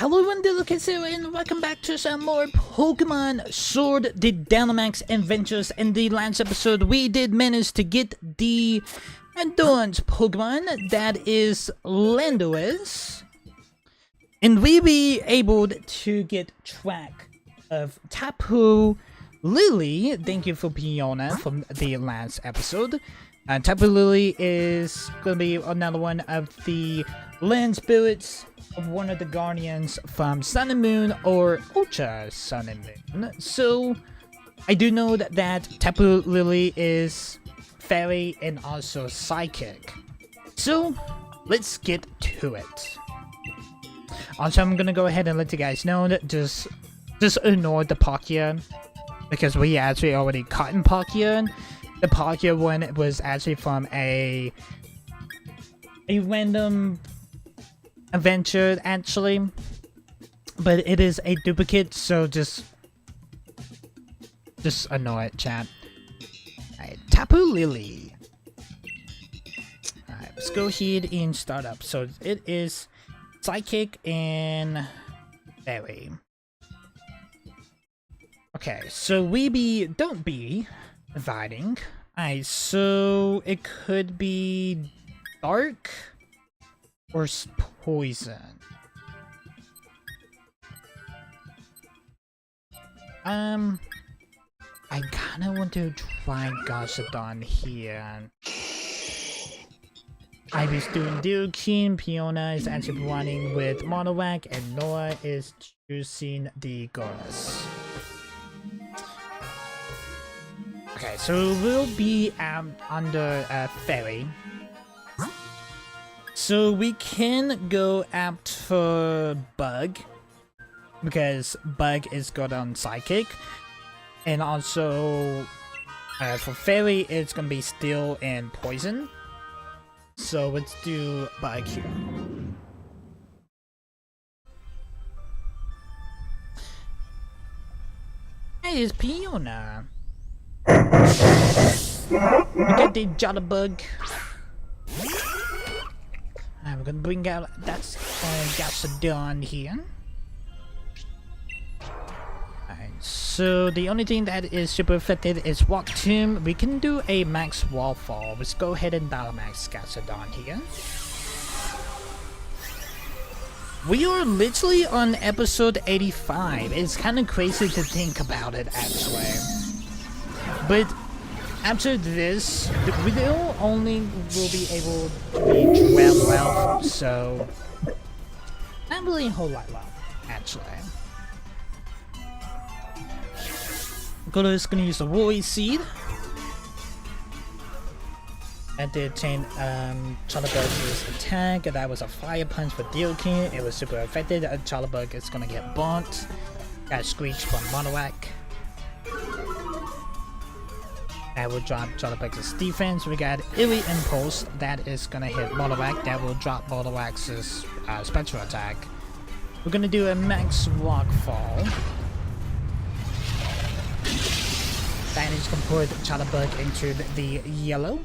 Hello everyone, Delicate0 and welcome back to some more Pokemon Sword the Dynamax Adventures. In the last episode, we did manage to get the Endurance Pokemon, that is Landois. And we be able to get track of Tapu, Lele. Thank you for Piona from the last episode. Tapu Lele is gonna be another one of the land spirits of one of the guardians from Sun and Moon or Ultra Sun and Moon. So I do know that Tapu Lele is fairy and also psychic. So let's get to it. Also, I'm gonna go ahead and let you guys know that just ignore the Palkia, because we actually already caught in Palkia. The Palkia one was actually from a random adventure, actually, but it is a duplicate, so just ignore it, chat. Alright, Tapu Lele. Alright, let's go ahead and start up. So it is psychic and fairy. Okay, so don't be dividing. Alright, so it could be dark or poison. I kinda want to try Goshadon here. Ivy's doing Dukin, Piona is actually running with Monowak, and Noah is choosing the Gorus. Okay, so we'll be under Fairy. So we can go out for Bug, because Bug is good on Psychic. And also, for Fairy, it's gonna be Steel and Poison. So let's do Bug here. Hey, it's Piona. We get the Jolabug. Alright, we're gonna bring out that's Goshadon here. Alright, so the only thing that is super affected is Rock Tomb. We can do a max wall fall. Let's go ahead and Dynamax Goshadon here. We are literally on episode 85. It's kind of crazy to think about it, actually. But after this, the video only will be able to be 12 left, so not really a whole lot left, actually. Gorus is gonna use the Woolly Seed. And did change Chalabug's attack. That was a Fire Punch for Dealkin. It was super affected. Chalabug is gonna get burnt. Got Screech from Monowak. That will drop Chalabug's defense. We got Illy Impulse. That is gonna hit Monowak. That will drop Monowak's special attack. We're gonna do a max rock fall. That is gonna put Chalabug into the yellow.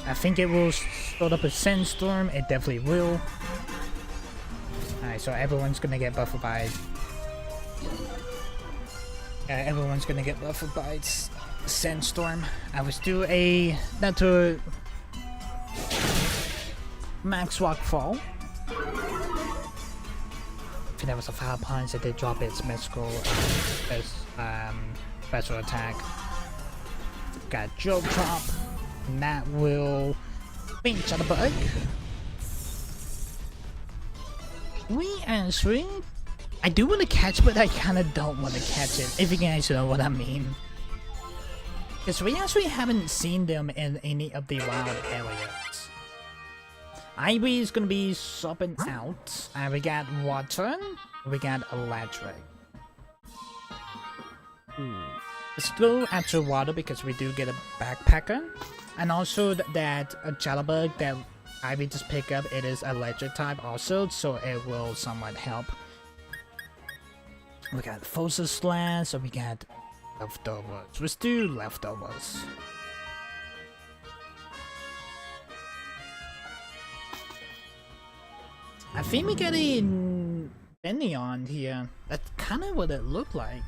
I think it will start up a Sandstorm. It definitely will. Alright, so everyone's gonna get buffed by. Everyone's gonna get buffed by Sandstorm. I was do a natural max rock fall. I think that was a Fire Punch that they drop its mystical special attack. Got Joke Drop. And that will pinch at the bug. I do want to catch, but I kind of don't want to catch it, if you guys know what I mean. Because we actually haven't seen them in any of the wild areas. Ivy is going to be swapping out. We got Water, we got Electric. Let's go after Water because we do get a Backpacker. And also that Chalabug that Ivy just picked up, it is electric type also, so it will somewhat help. We got Fossa Slash, so we got Leftovers. Let's do Leftovers. I think we get a Neon here. That's kind of what it looked like.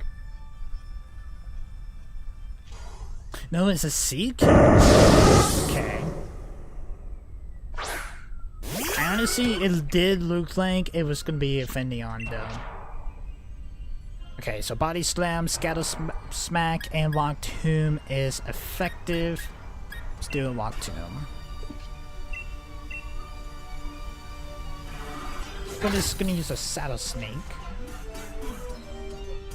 No, it's a sea king. Okay. Honestly, it did look like it was gonna be a Fenneon though. Okay, so Body Slam, Scatter Smack, and Lock Tomb is effective. Let's do a Lock Tomb. We're just gonna use a Saddle Snake.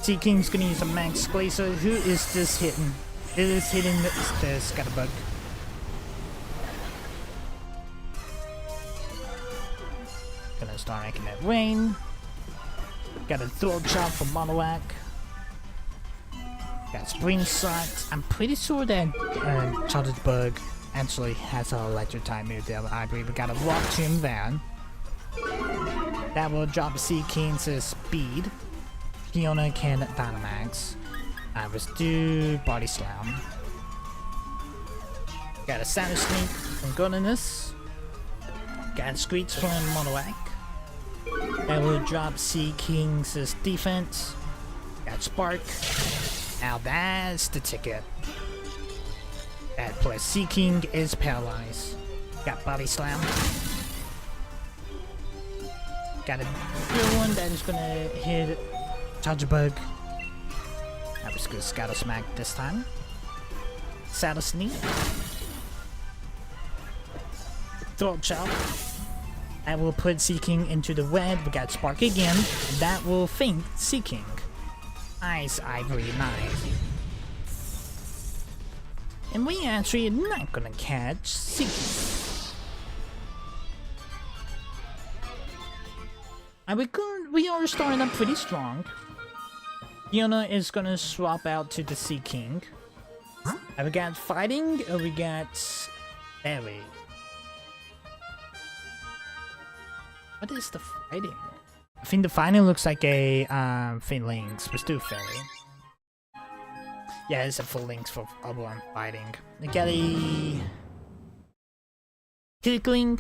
Sea King's gonna use a Max Glacier. Who is this hitting? It is hitting the Scatterbug. Gonna start making it rain. Got a Throat Chop for Monowak. Got Spring Shot. I'm pretty sure that Charged Bug actually has an electric type move there. I agree. We got a Rock Tomb there. That will drop Sea King's speed. Fiona can Dynamax. Let's do Body Slam. Got a Saddle Sneak from Goodness. Got Screech from Monowak. That will drop Sea King's defense. Got Spark. Now that's the ticket. That plus Sea King is paralyzed. Got Body Slam. Got a good one that is gonna hit Charge Bug. That was good. Scatter Smack this time. Saddle Sneak. Throat Chop. That will put Sea King into the red. We got Spark again. That will faint Sea King. Nice, Ivory, nice. And we actually are not gonna catch Sea King. We are starting up pretty strong. Fiona is gonna swap out to the Sea King. Have we got fighting or we got fairy? What is the fighting? I think the fighting looks like a Finlings. Let's do fairy. Yeah, it's a full links for Oberon fighting. We got a Tickling.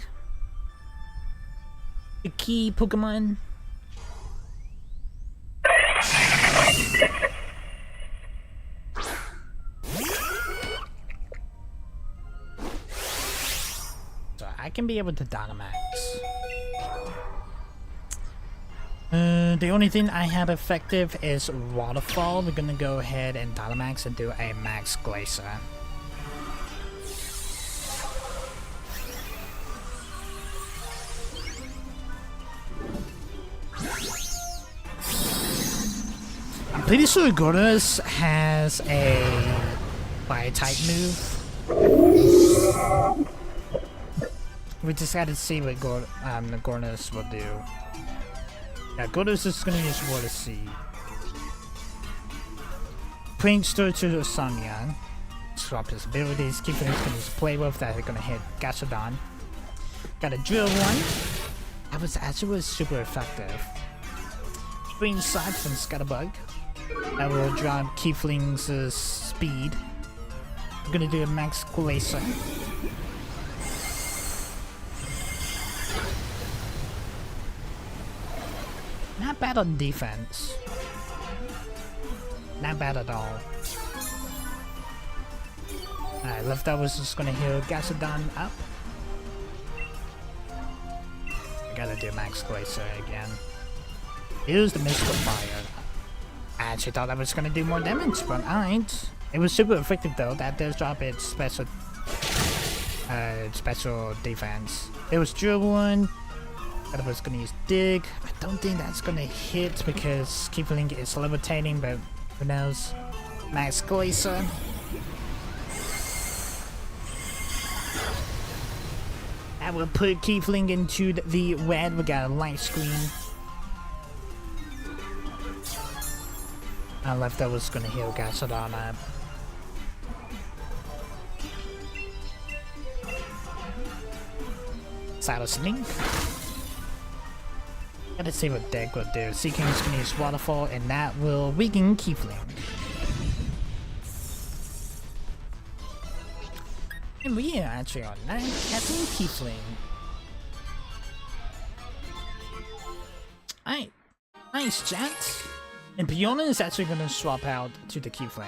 The key Pokemon. So I can be able to Dynamax. The only thing I have effective is Waterfall. We're gonna go ahead and Dynamax and do a Max Glacier. I'm pretty sure Gordos has a Fire type move. We just had to see what Gordos will do. Yeah, Gordos is gonna use Water Seed. Prankster to Sonya. Swap his abilities. Keep gonna use Play Rough that are gonna hit Gastrodon. Got a Drill one. That was actually super effective. Spring Shot from Scatterbug. That will drop Keyfling's speed. I'm gonna do a Max Glacier. Not bad on defense. Not bad at all. Alright, leftovers is gonna heal Gastrodon up. I gotta do Max Glacier again. Use the Mystical Fire. I actually thought I was gonna do more damage, but alright. It was super effective though. That does drop its special defense. It was Drill one. I was gonna use Dig. I don't think that's gonna hit because Keyfling is levitating, but who knows? Max Glacier. I will put Keyfling into the red. We got a light screen. Left I was gonna heal Gastrodon up. Saddle Sneak. Gotta see what deck will do. Sea King's gonna use Waterfall, and that will weaken Keyfling. And we are actually on 9 catching Keyfling. Alright. Nice, chat. And Fiona is actually gonna swap out to the Keyflame.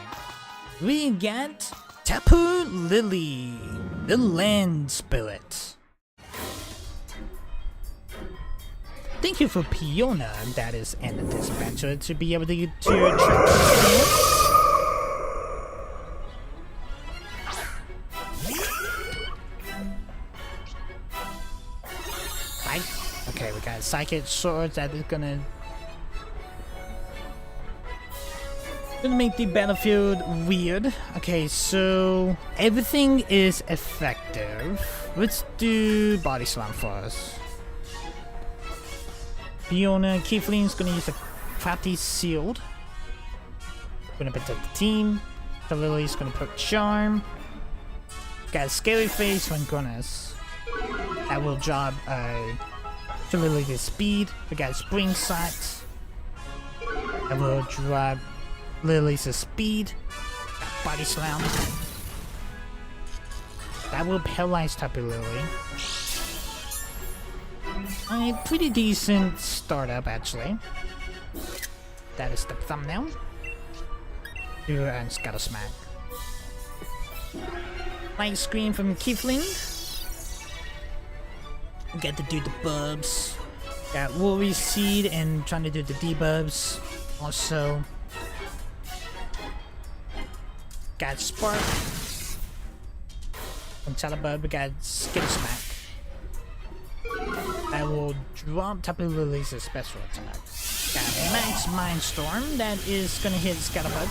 We get Tapu Lele, the Land Spirit. Thank you for Fiona, that is an adventure to be able to get to track this. Okay, we got Psychic Swords that is gonna make the battlefield weird. Okay, so everything is effective. Let's do Body Slam for us. Fiona Keyflame's gonna use a Crafty Shield. Gonna protect the team. The Lily's gonna put Charm. Got a Scary Face from Gunness. That will drop to Lily the speed. We got Spring Sight. That will drop Lily's speed. Got Body Slam. That will paralyze Tapu Lele. A pretty decent startup, actually. That is the thumbnail. Do and Scuttle Smack. Light Screen from Keyfling. Get to do the bubs. Got Worry Seed and trying to do the debubs. Also, got Spark. From Talabub, we got Skittle Smack. That will drop Tapu Lele's special attack. Got Max Mindstorm, that is gonna hit Scatterbug.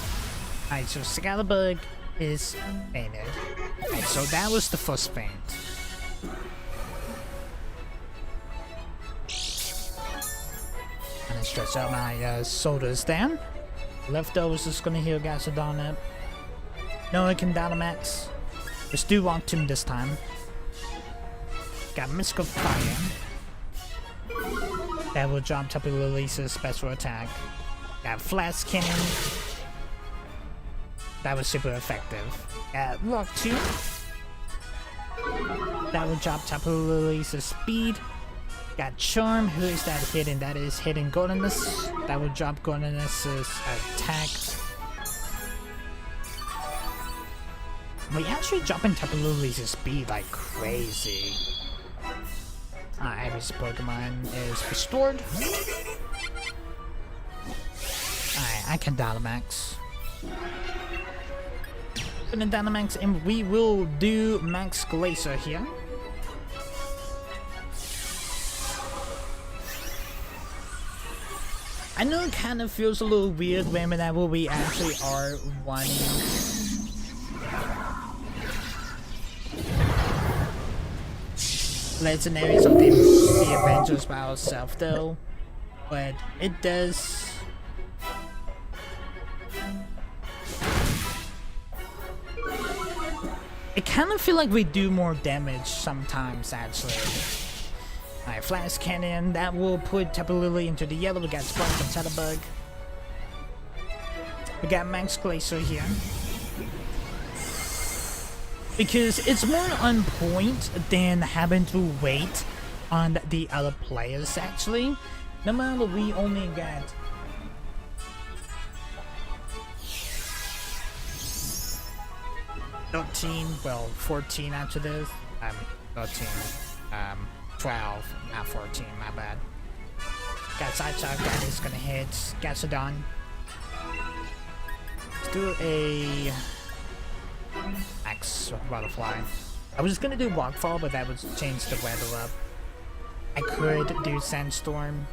Alright, so Scatterbug is fainted. Alright, so that was the first faint. And I stretch out my shoulders down. Leftovers is gonna heal Gasodon up. No, I can Dynamax. Let's do Rock Tomb this time. Got Mystical Fire. That will drop Tapu Lele's special attack. Got Flash Cannon. That was super effective. Got Rock Tomb. That will drop Tapu Lele's speed. Got Charm. Who is that hitting? That is hitting Goldeness. That will drop Goldeness's attack. We actually dropping Tapu Lele's speed like crazy. Every Pokemon is restored. Alright, I can Dynamax. Gonna Dynamax and we will do Max Glacier here. I know it kind of feels a little weird whenever we actually are running legendaries of the Avengers by ourselves though, but it does. It kind of feel like we do more damage sometimes actually. Alright, Flash Cannon, that will put Tapu Lele into the yellow. We got Spark from Shadowbug. We got Max Glacier here. Because it's more on point than having to wait on the other players actually. No matter we only got well 14 after this. 13. 12, not 14, my bad. Got Sideshock, that is gonna hit Gasodon. Let's do a Max Butterfly. I was gonna do Rockfall, but that would change the weather up. I could do Sandstorm.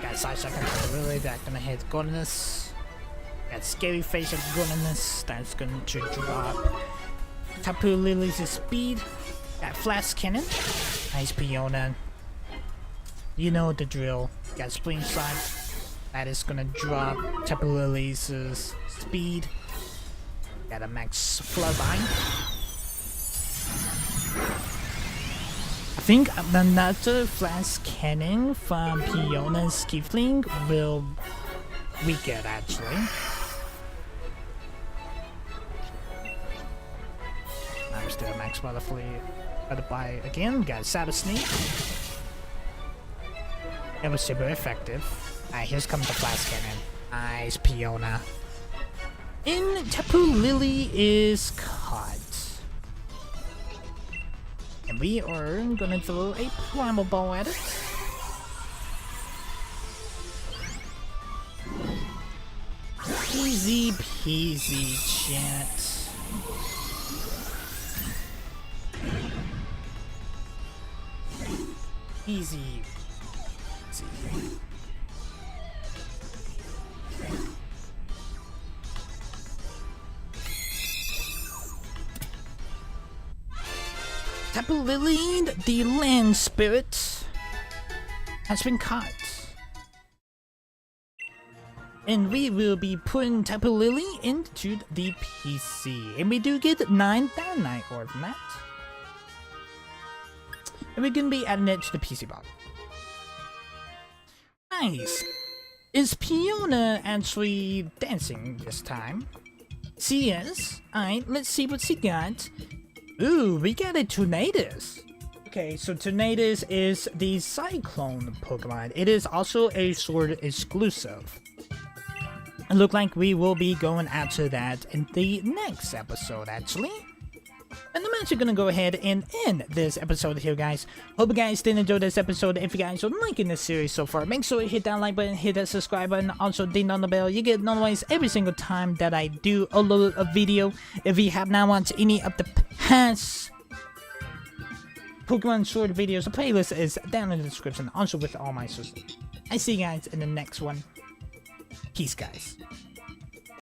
Got Sideshock and Lily, that's gonna hit Goldeness. Got Scary Face of Goldeness, that's going to drop Tapu Lele's speed. Got Flash Cannon. Nice Fiona. You know the drill. Got Spring Sight. That is gonna drop Tapu Lele's speed. Got a Max Floodline. I think another Flash Cannon from Fiona's Keyfling will weaken actually. I'm still Max Butterfly. Butterfly again. Got Shadow Sneak. It was super effective. Alright, here's comes the Flash Cannon. Nice, Fiona. And Tapu Lele is caught. And we are gonna throw a Primal Ball at it. Easy peasy, chat. Easy. Tapu Lele, the land spirit, has been caught. And we will be putting Tapu Lele into the PC. And we do get 9 Dynamite ore from that. And we're gonna be adding it to the PC box. Nice. Is Fiona actually dancing this time? She is. Alright, let's see what she got. Ooh, we got a Tornadus. Okay, so Tornadus is the Cyclone Pokemon. It is also a Sword exclusive. It looks like we will be going after that in the next episode, actually. And I'm actually gonna go ahead and end this episode here, guys. Hope you guys did enjoy this episode. If you guys are liking this series so far, make sure you hit that like button, hit that subscribe button, also ding on the bell. You get notified every single time that I do upload a video. If you have not watched any of the past Pokemon Sword videos, the playlist is down in the description, also with all my sources. I see you guys in the next one. Peace, guys.